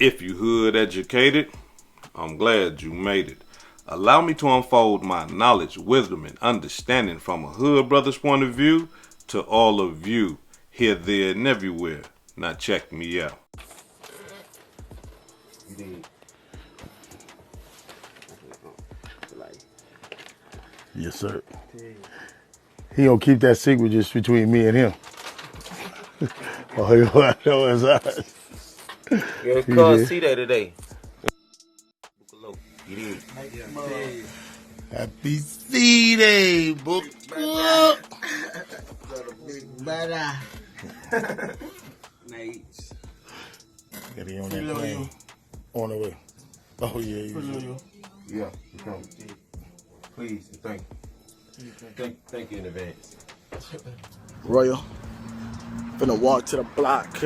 If you hood educated, I'm glad you made it. Allow me to unfold my knowledge, wisdom, and understanding from a hood brother's point of view to all of you, here, there, and everywhere. Now check me out. Yes, sir. He gonna keep that secret just between me and him. Oh, you know his eyes. Yeah, it's called C-Day today. Happy C-Day, book. Big brother. Nice. Got he on that plane. On the way. Oh, yeah. Yeah, you come. Please, thank you. Thank you in advance. Royal. Finna walk to the block,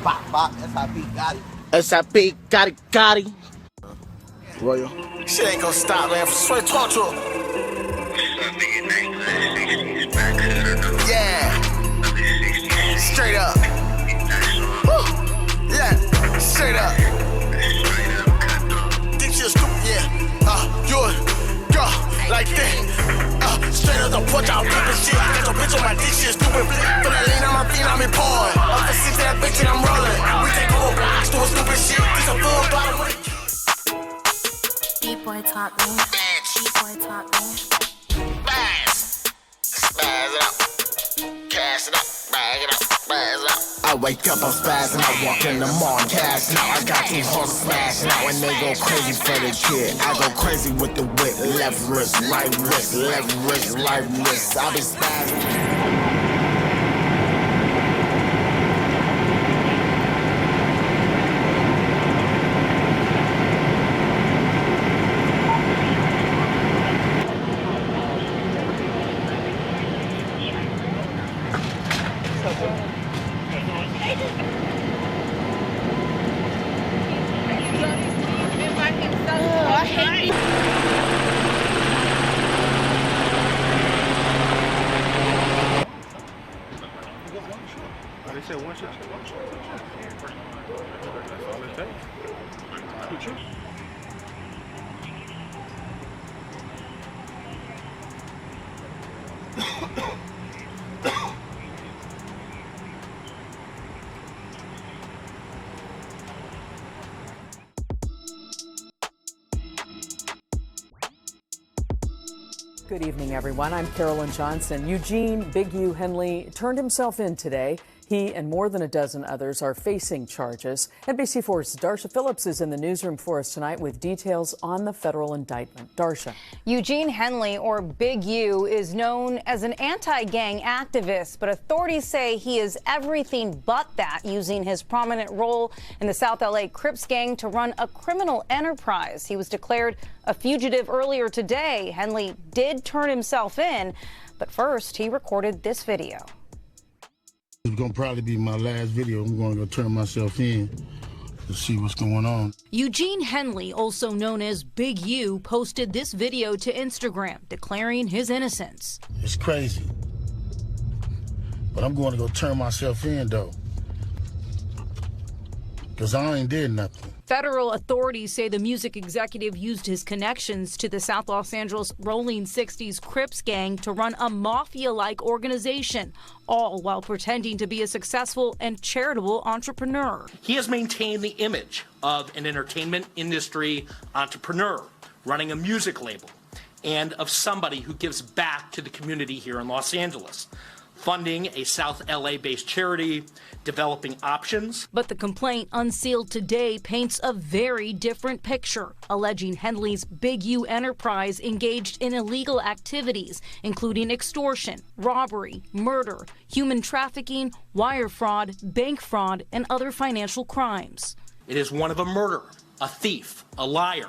Bop, SIP got it. SIP, got it. Royal. Shit ain't gonna stop, man. Swear, talk to him. Yeah. Straight up. Woo. Yeah, straight up. Think you're stupid, yeah. You're go like that. Straight up the porch, I'm flipping shit. Got your bitch on my dick, shit stupid. But I lean on my feet, I'm in porn. Up to 6 that bitch and I'm rolling. We take over blocks, doing stupid shit. This a full bottle with it. B-boy taught me. B-boy taught me. Spaz it up. Cash it up. Bag it up. Spaz it up. I wake up, I'm spazzing out, walk in the mall, cash now. I got these hoes smashing out, and they go crazy for the kid. I go crazy with the whip, left wrist, right wrist, left wrist, right wrist. I be spazzing. They said one shot. That's all it takes. Good evening, everyone. I'm Carolyn Johnson. Eugene Big U Henley turned himself in today. He and more than a dozen others are facing charges. NBC4's Darsha Phillips is in the newsroom for us tonight with details on the federal indictment. Darsha. Eugene Henley, or Big U, is known as an anti-gang activist, but authorities say he is everything but that, using his prominent role in the South LA Crips gang to run a criminal enterprise. He was declared a fugitive earlier today. Henley did turn himself in, but first he recorded this video. It's gonna probably be my last video. I'm gonna go turn myself in to see what's going on. Eugene Henley, also known as Big U, posted this video to Instagram declaring his innocence. It's crazy. But I'm going to go turn myself in, though. Because I ain't did nothing. Federal authorities say the music executive used his connections to the South Los Angeles Rolling 60s Crips gang to run a mafia-like organization, all while pretending to be a successful and charitable entrepreneur. He has maintained the image of an entertainment industry entrepreneur running a music label and of somebody who gives back to the community here in Los Angeles, funding a South LA-based charity, developing options. But the complaint unsealed today paints a very different picture, alleging Henley's Big U enterprise engaged in illegal activities, including extortion, robbery, murder, human trafficking, wire fraud, bank fraud, and other financial crimes. It is one of a murderer, a thief, a liar,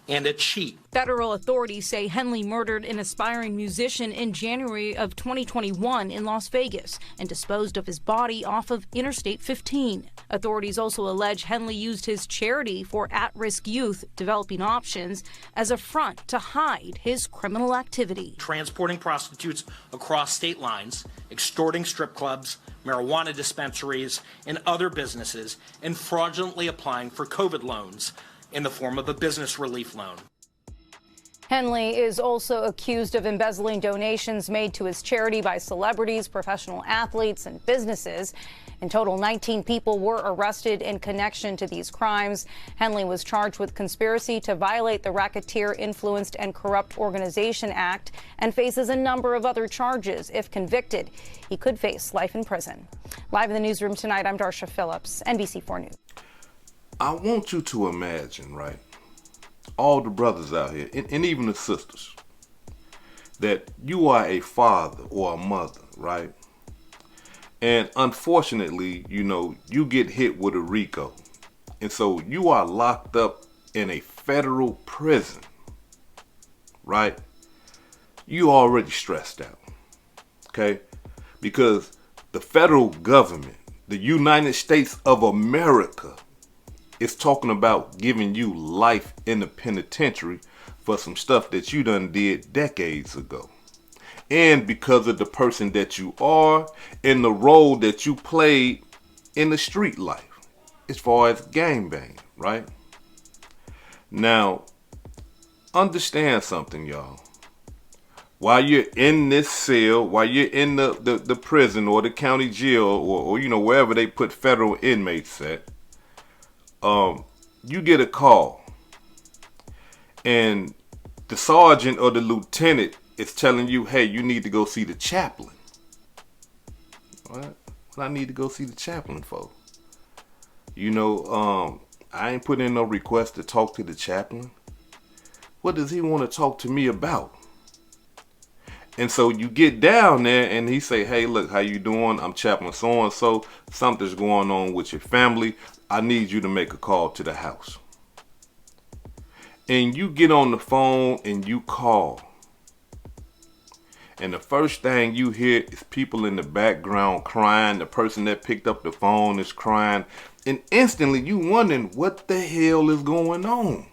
and a cheat. Federal authorities say Henley murdered an aspiring musician in January of 2021 in Las Vegas and disposed of his body off of Interstate 15. Authorities also allege Henley used his charity for at-risk youth developing options as a front to hide his criminal activity. Transporting prostitutes across state lines, extorting strip clubs, marijuana dispensaries, and other businesses, and fraudulently applying for COVID loans in the form of a business relief loan. Henley is also accused of embezzling donations made to his charity by celebrities, professional athletes, and businesses. In total, 19 people were arrested in connection to these crimes. Henley was charged with conspiracy to violate the Racketeer Influenced and Corrupt Organization Act and faces a number of other charges. If convicted, he could face life in prison. Live in the newsroom tonight, I'm Darsha Phillips, NBC4 News. I want you to imagine, right, all the brothers out here, and even the sisters, that you are a father or a mother, right? And unfortunately, you get hit with a RICO. And so you are locked up in a federal prison, right? You already stressed out, okay? Because the federal government, the United States of America, is talking about giving you life in the penitentiary for some stuff that you done did decades ago. And because of the person that you are and the role that you played in the street life, as far as gangbang, right? Now, understand something, y'all. While you're in this cell, while you're in the prison or the county jail or wherever they put federal inmates at, you get a call and the sergeant or the lieutenant is telling you, hey, you need to go see the chaplain. What I need to go see the chaplain for? I ain't put in no request to talk to the chaplain. What does he want to talk to me about? And so you get down there and he say, hey, look, how you doing? I'm Chaplain so-and-so. Something's going on with your family. I need you to make a call to the house. And you get on the phone and you call. And the first thing you hear is people in the background crying. The person that picked up the phone is crying. And instantly you wondering what the hell is going on.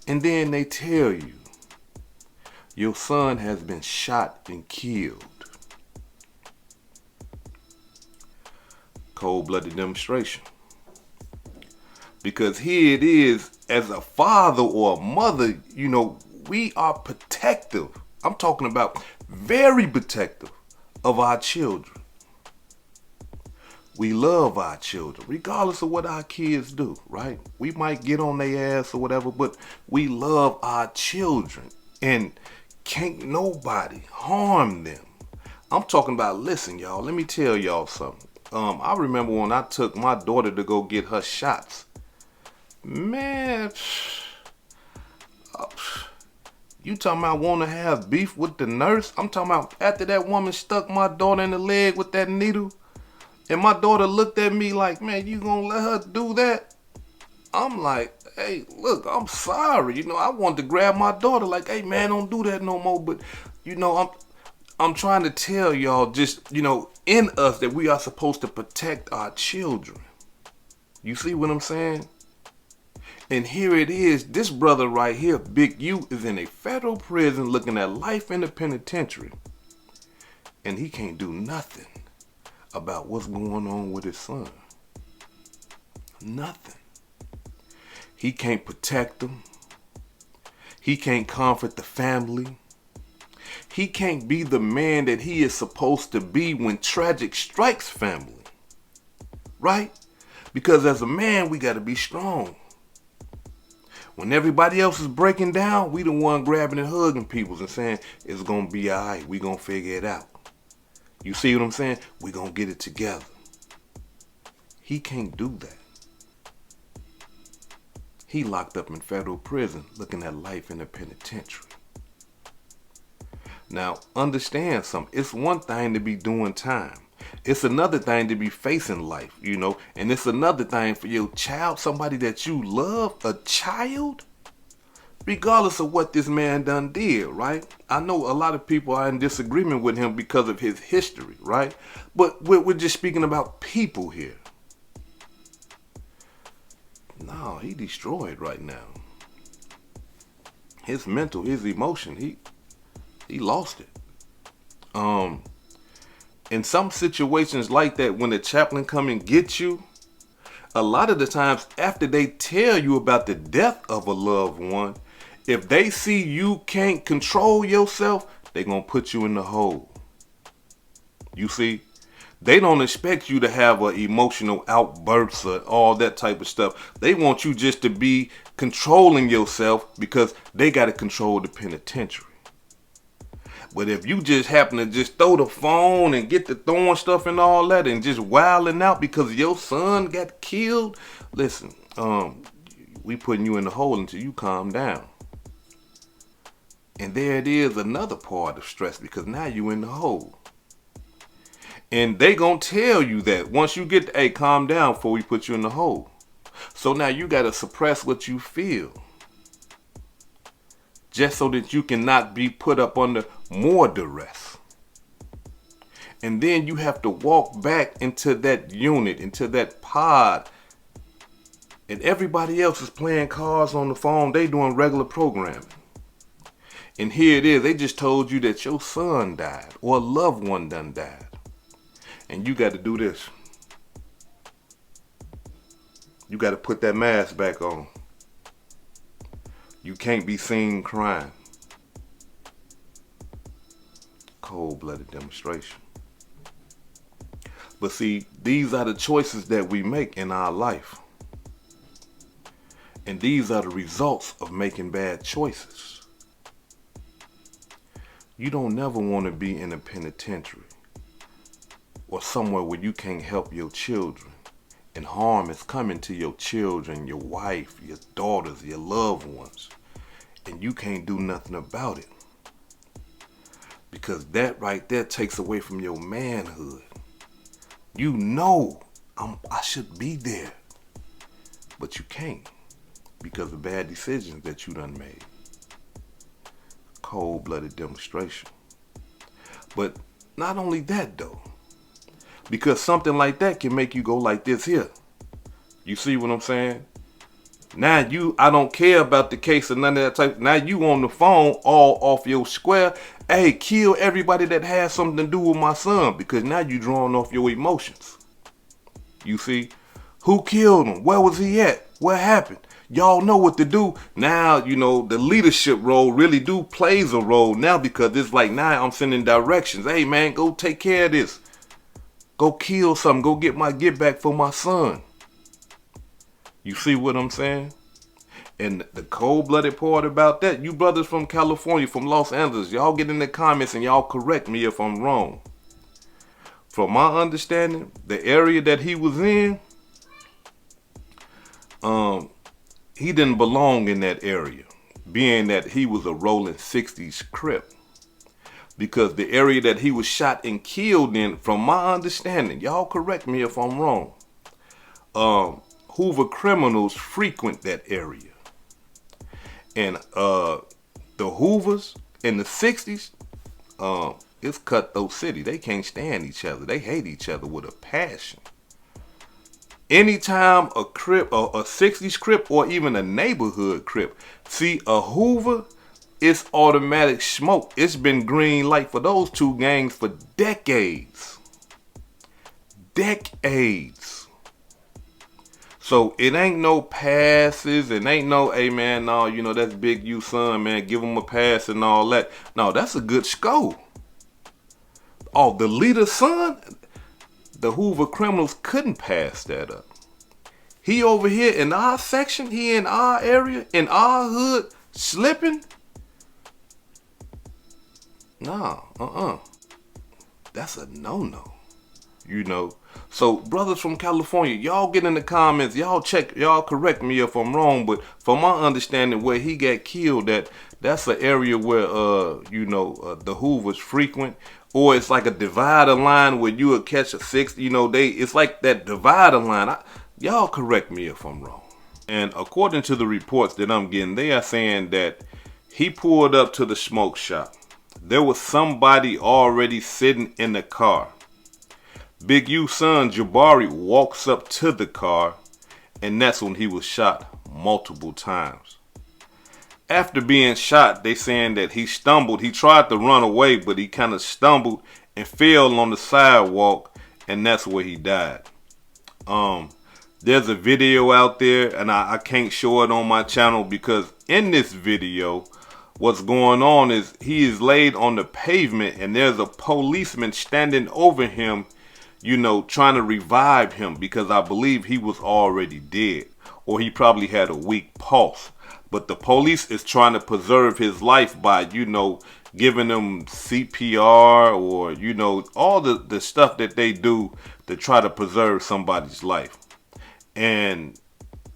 And then they tell you, your son has been shot and killed. Cold-blooded demonstration. Because here it is, as a father or a mother, we are protective. I'm talking about very protective of our children. We love our children, regardless of what our kids do, right? We might get on their ass or whatever, but we love our children. And can't nobody harm them. I'm talking about, listen, y'all, let me tell y'all something. I remember when I took my daughter to go get her shots. Man, you talking about want to have beef with the nurse? I'm talking about after that woman stuck my daughter in the leg with that needle, and my daughter looked at me like, man, you gonna let her do that? I'm like, hey, look, I'm sorry. I wanted to grab my daughter like, hey, man, don't do that no more. But, I'm trying to tell y'all just, in us that we are supposed to protect our children. You see what I'm saying? And here it is. This brother right here, Big U, is in a federal prison looking at life in the penitentiary. And he can't do nothing about what's going on with his son. Nothing. He can't protect them. He can't comfort the family. He can't be the man that he is supposed to be when tragic strikes family. Right? Because as a man, we got to be strong. When everybody else is breaking down, we the one grabbing and hugging people and saying, it's going to be all right. We going to figure it out. You see what I'm saying? We going to get it together. He can't do that. He locked up in federal prison looking at life in the penitentiary. Now, understand something. It's one thing to be doing time. It's another thing to be facing life, and it's another thing for your child, somebody that you love, a child, regardless of what this man done did, right? I know a lot of people are in disagreement with him because of his history, right? But we're just speaking about people here. No, he destroyed right now. His mental, his emotion, he lost it. In some situations like that, when the chaplain come and get you, a lot of the times after they tell you about the death of a loved one, if they see you can't control yourself, they gonna put you in the hole. You see, they don't expect you to have an emotional outbursts or all that type of stuff. They want you just to be controlling yourself because they got to control the penitentiary. But if you just happen to just throw the phone and get the throwing stuff and all that and just wilding out because your son got killed, listen, we putting you in the hole until you calm down. And there it is, another part of stress, because now you in the hole. And they gonna tell you that once you get, hey, calm down before we put you in the hole. So now you gotta suppress what you feel, just so that you cannot be put up under more duress. And then you have to walk back into that unit, into that pod, and everybody else is playing cards on the phone. They doing regular programming. And here it is, they just told you that your son died or a loved one done died. And you got to do this. You got to put that mask back on. You can't be seen crying. Cold-blooded demonstration. But see, these are the choices that we make in our life. And these are the results of making bad choices. You don't never want to be in a penitentiary or somewhere where you can't help your children and harm is coming to your children, your wife, your daughters, your loved ones, and you can't do nothing about it. Because that right there takes away from your manhood. You know I should be there, but you can't because of bad decisions that you done made. Cold-blooded demonstration. But not only that though, because something like that can make you go like this here. You see what I'm saying? Now I don't care about the case or none of that type. Now you on the phone all off your square. Hey, kill everybody that has something to do with my son, because now you drawing off your emotions. You see? Who killed him? Where was he at? What happened? Y'all know what to do. Now, you know, the leadership role really plays a role now, because it's like now I'm sending directions. Hey man, go take care of this. Go kill something. Go get my get back for my son. You see what I'm saying? And the cold-blooded part about that, you brothers from California, from Los Angeles, y'all get in the comments and y'all correct me if I'm wrong. From my understanding, the area that he was in, he didn't belong in that area, being that he was a rolling 60s Crip. Because the area that he was shot and killed in, from my understanding, y'all correct me if I'm wrong, Hoover criminals frequent that area. And the Hoovers in the 60s, it's cutthroat city. They can't stand each other. They hate each other with a passion. Anytime a Crip, or a 60s Crip, or even a neighborhood Crip, see a Hoover, it's automatic smoke. It's been green light for those two gangs for decades. Decades. So it ain't no passes, and ain't no, hey man, no, you know, that's Big U son, man, give him a pass and all that. No, that's a good score. Oh, the leader's son, the Hoover criminals couldn't pass that up. He over here in our section, he in our area, in our hood, slipping. Nah, that's a no-no, you know. So brothers from California, y'all get in the comments, y'all correct me if I'm wrong, but from my understanding, where he got killed at, that's an area where the Hoovers frequent, or it's like a divider line where you would catch a 6, you know, it's like that divider line. Y'all correct me if I'm wrong. And according to the reports that I'm getting, they are saying that he pulled up to the smoke shop. There was somebody already sitting in the car. Big U's son, Jabari, walks up to the car and that's when he was shot multiple times. After being shot, they saying that he stumbled. He tried to run away, but he kind of stumbled and fell on the sidewalk, and that's where he died. There's a video out there, and I can't show it on my channel because in this video, what's going on is he is laid on the pavement, and there's a policeman standing over him, you know, trying to revive him because I believe he was already dead, or he probably had a weak pulse. But the police is trying to preserve his life by, you know, giving him CPR or, you know, all the stuff that they do to try to preserve somebody's life. And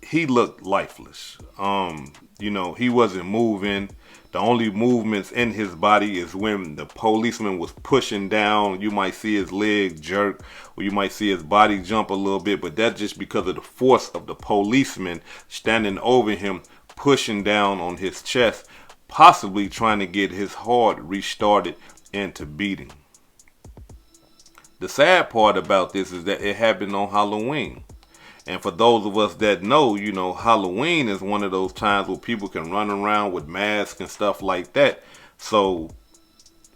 he looked lifeless. You know, he wasn't moving. The only movements in his body is when the policeman was pushing down. You might see his leg jerk, or you might see his body jump a little bit, but that's just because of the force of the policeman standing over him, pushing down on his chest, possibly trying to get his heart restarted into beating. The sad part about this is that it happened on Halloween. And for those of us that know, you know, Halloween is one of those times where people can run around with masks and stuff like that. So,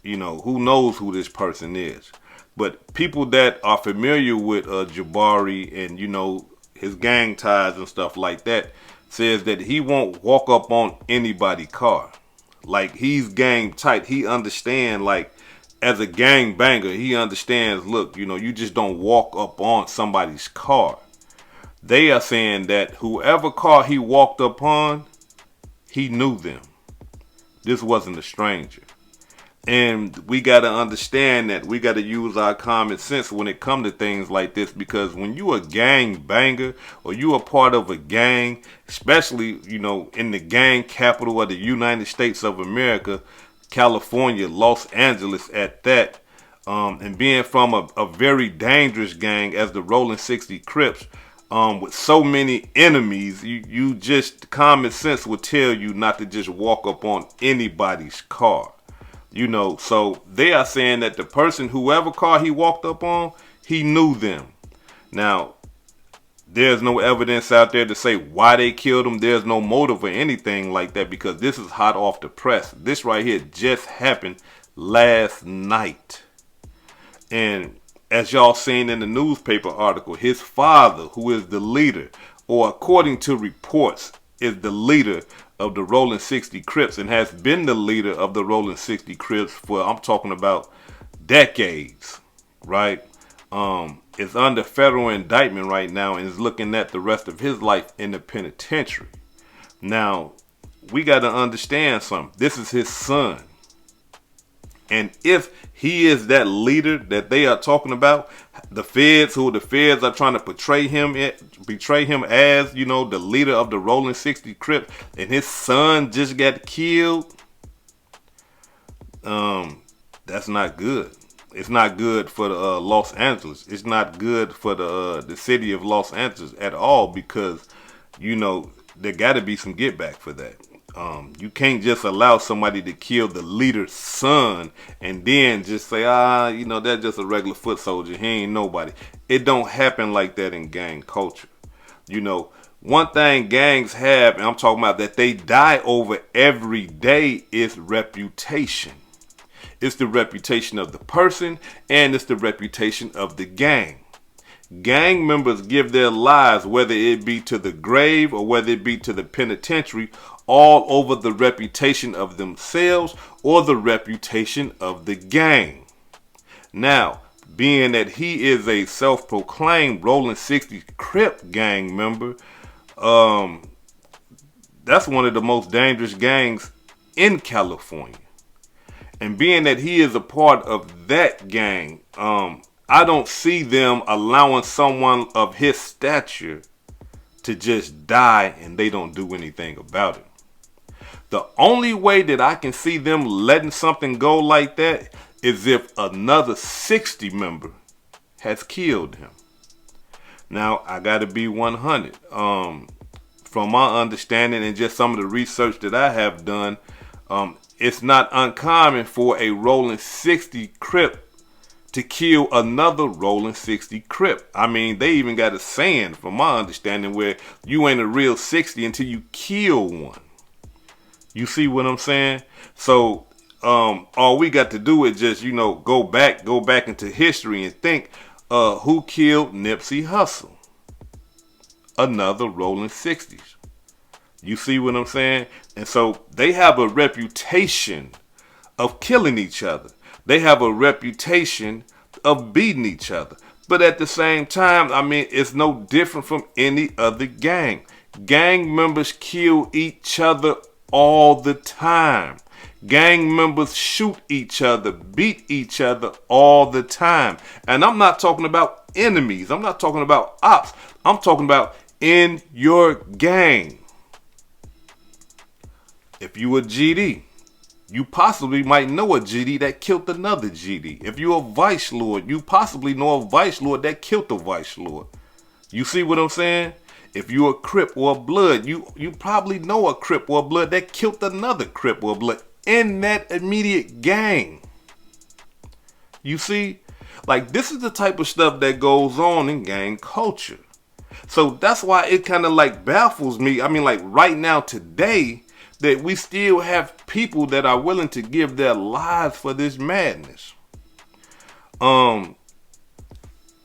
you know, who knows who this person is. But people that are familiar with Jabari and, you know, his gang ties and stuff like that, says that he won't walk up on anybody's car. Like, he's gang tight. He understands, like, as a gang banger, he understands, look, you know, you just don't walk up on somebody's car. They are saying that whoever car he walked upon, he knew them. This wasn't a stranger. And we got to understand that we got to use our common sense when it comes to things like this, because when you a gang banger or you a part of a gang, especially, you know, in the gang capital of the United States of America, California, Los Angeles at that, and being from a very dangerous gang as the Rolling 60 Crips, with so many enemies, you just, common sense would tell you not to just walk up on anybody's car. You know, so they are saying that the person, whoever car he walked up on, he knew them. Now, there's no evidence out there to say why they killed him. There's no motive or anything like that, because this is hot off the press. This right here just happened last night. And as y'all seen in the newspaper article, his father, who is the leader, or according to reports, is the leader of the Rolling 60 Crips and has been the leader of the Rolling 60 Crips for, I'm talking about, decades, right? Is under federal indictment right now and is looking at the rest of his life in the penitentiary. Now, we got to understand something. This is his son. And if he is that leader that they are talking about, the feds are trying to betray him as, you know, the leader of the Rolling 60 Crips, and his son just got killed, that's not good. It's not good for the Los Angeles. It's not good for the city of Los Angeles at all, because, you know, there got to be some get back for that. You can't just allow somebody to kill the leader's son and then just say, you know, that's just a regular foot soldier. He ain't nobody. It don't happen like that in gang culture. You know, one thing gangs have, and I'm talking about that they die over every day, is reputation. It's the reputation of the person, and it's the reputation of the gang. Gang members give their lives, whether it be to the grave or whether it be to the penitentiary, all over the reputation of themselves or the reputation of the gang. Now, being that he is a self-proclaimed Rolling 60 Crip gang member, that's one of the most dangerous gangs in California. And being that he is a part of that gang, I don't see them allowing someone of his stature to just die and they don't do anything about it. The only way that I can see them letting something go like that is if another 60 member has killed him. Now, I got to be 100. From my understanding and just some of the research that I have done, it's not uncommon for a Rolling 60 Crip to kill another rolling 60 Crip. I mean, they even got a saying, from my understanding, where you ain't a real 60 until you kill one. You see what I'm saying? So all we got to do is just, go back into history and think, who killed Nipsey Hussle? Another rolling 60s. You see what I'm saying? And so they have a reputation of killing each other. They have a reputation of beating each other. But at the same time, I mean, it's no different from any other gang. Gang members kill each other all the time. Gang members shoot each other, beat each other all the time. And I'm not talking about enemies. I'm not talking about ops. I'm talking about in your gang. If you a GD, you possibly might know a GD that killed another GD. If you're a vice lord, you possibly know a vice lord that killed a vice lord. You see what I'm saying? If you're a Crip or a Blood, you probably know a Crip or a Blood that killed another Crip or a Blood in that immediate gang. You see? Like, this is the type of stuff that goes on in gang culture. So that's why it kind of like baffles me. I mean, like right now today, that we still have people that are willing to give their lives for this madness. I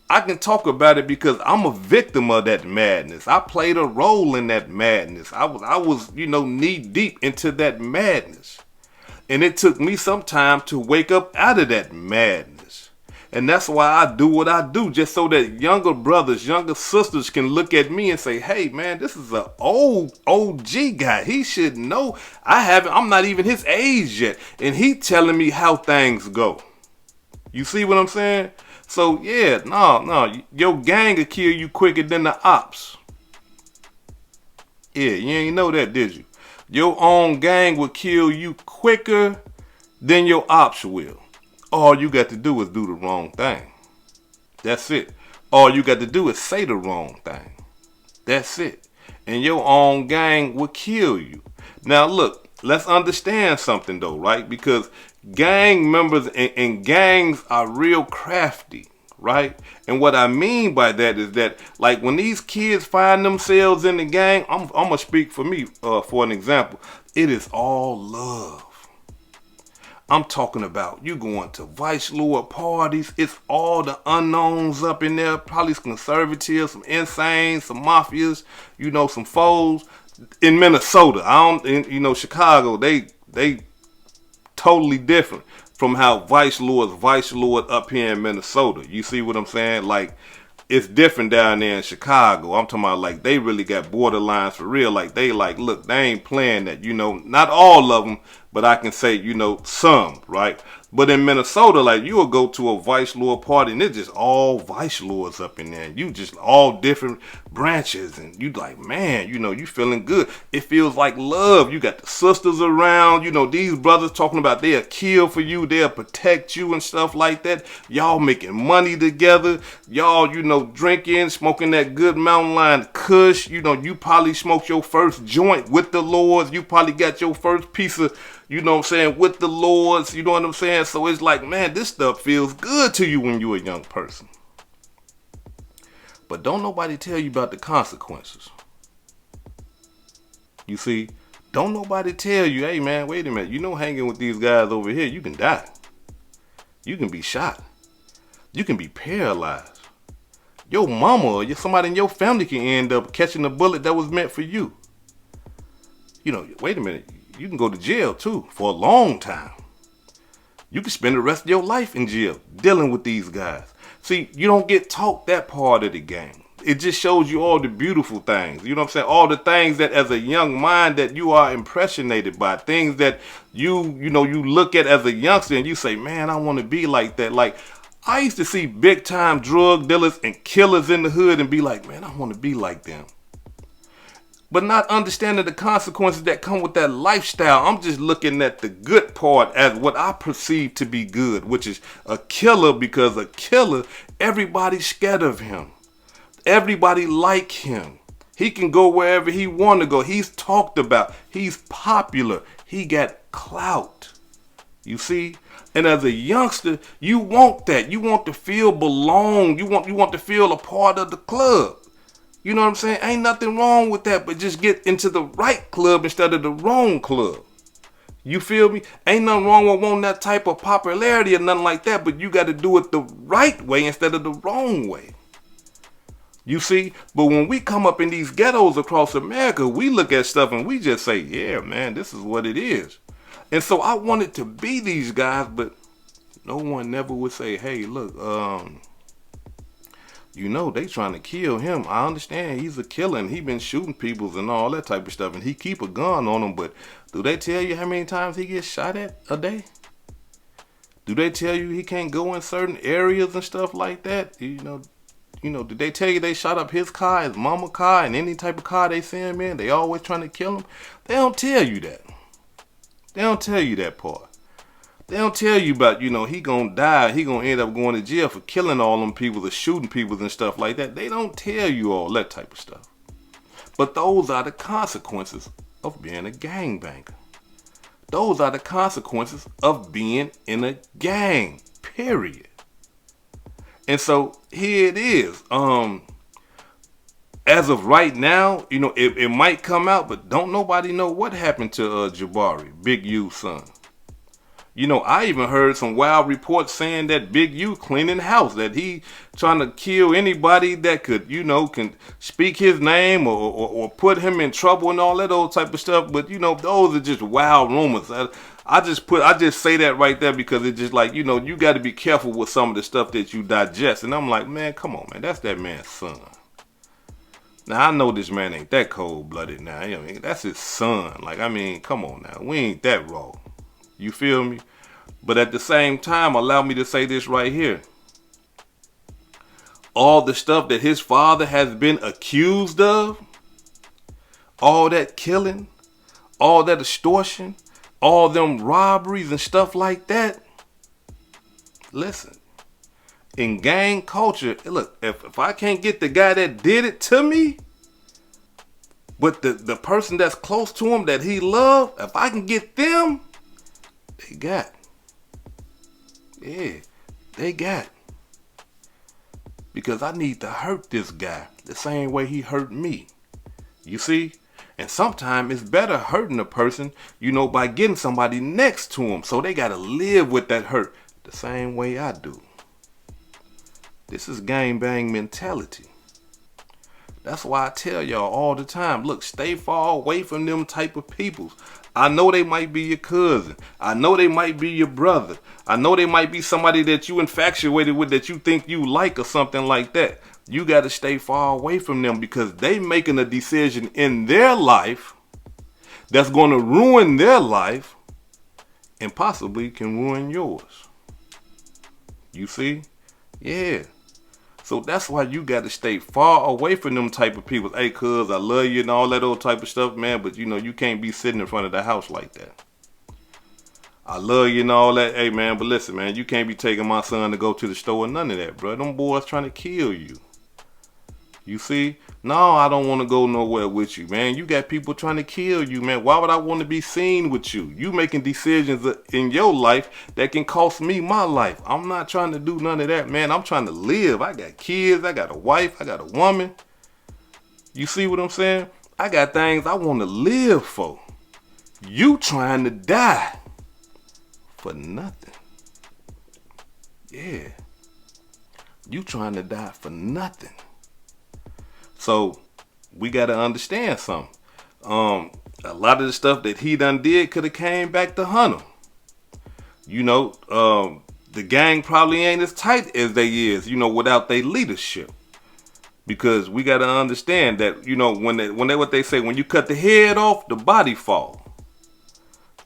can talk about it because I'm a victim of that madness. I played a role in that madness. I was, knee deep into that madness. And it took me some time to wake up out of that madness. And that's why I do what I do, just so that younger brothers, younger sisters can look at me and say, hey, man, this is an old OG guy. He should know. I'm not even his age yet. And he telling me how things go. You see what I'm saying? So, yeah, no, your gang will kill you quicker than the ops. Yeah, you ain't know that, did you? Your own gang will kill you quicker than your ops will. All you got to do is do the wrong thing. That's it. All you got to do is say the wrong thing. That's it. And your own gang will kill you. Now, look, let's understand something, though, right? Because gang members and gangs are real crafty, right? And what I mean by that is that, like, when these kids find themselves in the gang, I'm going to speak for me, for an example. It is all love. I'm talking about you going to vice lord parties. It's all the unknowns up in there. Probably some conservatives, some insane, some mafias, some foes. In Minnesota, Chicago, they totally different from how vice lord up here in Minnesota. You see what I'm saying? Like, it's different down there in Chicago. I'm talking about, like, they really got borderlines for real. Like, look, they ain't playing that, not all of them, but I can say, some, right? But in Minnesota, like, you will go to a vice lord party and it's just all vice lords up in there. And you just all different branches. And you like, man, you feeling good. It feels like love. You got the sisters around. These brothers talking about they'll kill for you. They'll protect you and stuff like that. Y'all making money together. Y'all, drinking, smoking that good Mountain Lion Kush. You probably smoked your first joint with the lords. You probably got your first piece of, with the lords, you know what I'm saying? So it's like, man, this stuff feels good to you when you're a young person. But don't nobody tell you about the consequences. You see, don't nobody tell you, hey, man, wait a minute. Hanging with these guys over here, you can die. You can be shot. You can be paralyzed. Your mama or somebody in your family can end up catching a bullet that was meant for you. Wait a minute. You can go to jail, too, for a long time. You can spend the rest of your life in jail dealing with these guys. See, you don't get taught that part of the game. It just shows you all the beautiful things. You know what I'm saying? All the things that as a young mind that you are impressionated by. Things that you look at as a youngster and you say, man, I want to be like that. Like, I used to see big time drug dealers and killers in the hood and be like, man, I want to be like them. But not understanding the consequences that come with that lifestyle. I'm just looking at the good part as what I perceive to be good, which is a killer, because a killer, everybody's scared of him. Everybody like him. He can go wherever he want to go. He's talked about. He's popular. He got clout. You see? And as a youngster, you want that. You want to feel belong. You want to feel a part of the club. You know what I'm saying? Ain't nothing wrong with that, but just get into the right club instead of the wrong club. You feel me? Ain't nothing wrong with wanting that type of popularity or nothing like that, but you got to do it the right way instead of the wrong way. You see? But when we come up in these ghettos across America, we look at stuff and we just say, yeah, man, this is what it is. And so I wanted to be these guys, but no one never would say, hey, look, you know, they trying to kill him. I understand he's a killer and he been shooting people and all that type of stuff. And he keep a gun on him. But do they tell you how many times he gets shot at a day? Do they tell you he can't go in certain areas and stuff like that? You know, did they tell you they shot up his car, his mama's car, and any type of car they see him in? They always trying to kill him. They don't tell you that. They don't tell you that part. They don't tell you about, you know, he gonna die. He gonna end up going to jail for killing all them people or shooting people and stuff like that. They don't tell you all that type of stuff. But those are the consequences of being a gangbanger. Those are the consequences of being in a gang, period. And so here it is. As of right now, you know, it might come out, but don't nobody know what happened to Jabari, Big U's son. You know, I even heard some wild reports saying that Big U cleaning house, that he trying to kill anybody that could, you know, can speak his name or put him in trouble and all that old type of stuff. But, you know, those are just wild rumors. I just say that right there because it's just like, you know, you got to be careful with some of the stuff that you digest. And I'm like, man, come on, man, that's that man's son. Now, I know this man ain't that cold-blooded now. You know, that's his son. Like, I mean, come on now. We ain't that raw. You feel me? But at the same time, allow me to say this right here. All the stuff that his father has been accused of, all that killing, all that extortion, all them robberies and stuff like that. Listen, in gang culture, look, if I can't get the guy that did it to me, but the person that's close to him that he loved, if I can get them, they got. Yeah, they got. Because I need to hurt this guy the same way he hurt me. You see? And sometimes it's better hurting a person, you know, by getting somebody next to him. So they got to live with that hurt the same way I do. This is gangbang mentality. That's why I tell y'all all the time, look, stay far away from them type of people. I know they might be your cousin. I know they might be your brother. I know they might be somebody that you infatuated with that you think you like or something like that. You got to stay far away from them because they making a decision in their life that's going to ruin their life and possibly can ruin yours. You see? Yeah. So that's why you got to stay far away from them type of people. Hey, cuz, I love you and all that old type of stuff, man. But, you know, you can't be sitting in front of the house like that. I love you and all that. Hey, man, but listen, man, you can't be taking my son to go to the store or none of that, bro. Them boys trying to kill you. You see? No, I don't want to go nowhere with you, man. You got people trying to kill you, man. Why would I want to be seen with you? You making decisions in your life that can cost me my life. I'm not trying to do none of that, man. I'm trying to live. I got kids. I got a wife. I got a woman. You see what I'm saying? I got things I want to live for. You trying to die for nothing. Yeah. You trying to die for nothing. So we got to understand something. A lot of the stuff that he done did could have came back to hunt him. You know, the gang probably ain't as tight as they is, you know, without their leadership. Because we got to understand that, you know, what they say, when you cut the head off, the body fall.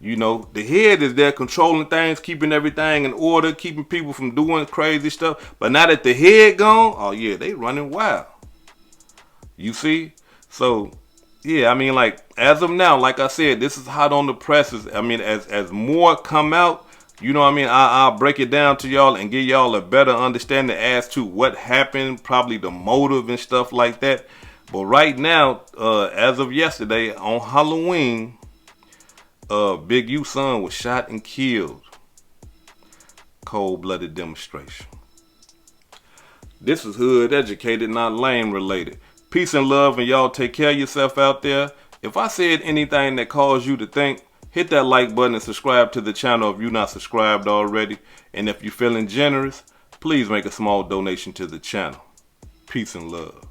You know, the head is there controlling things, keeping everything in order, keeping people from doing crazy stuff. But now that the head gone, oh yeah, they running wild. You see? So, yeah, I mean, like, as of now, like I said, this is hot on the presses. I mean, as more come out, you know what I mean, I'll break it down to y'all and give y'all a better understanding as to what happened, probably the motive and stuff like that. But right now, as of yesterday, on Halloween, Big U's son was shot and killed. cold-blooded demonstration. This is hood educated, not lame related. Peace and love, and y'all take care of yourself out there. If I said anything that caused you to think, hit that like button and subscribe to the channel if you're not subscribed already. And if you're feeling generous, please make a small donation to the channel. Peace and love.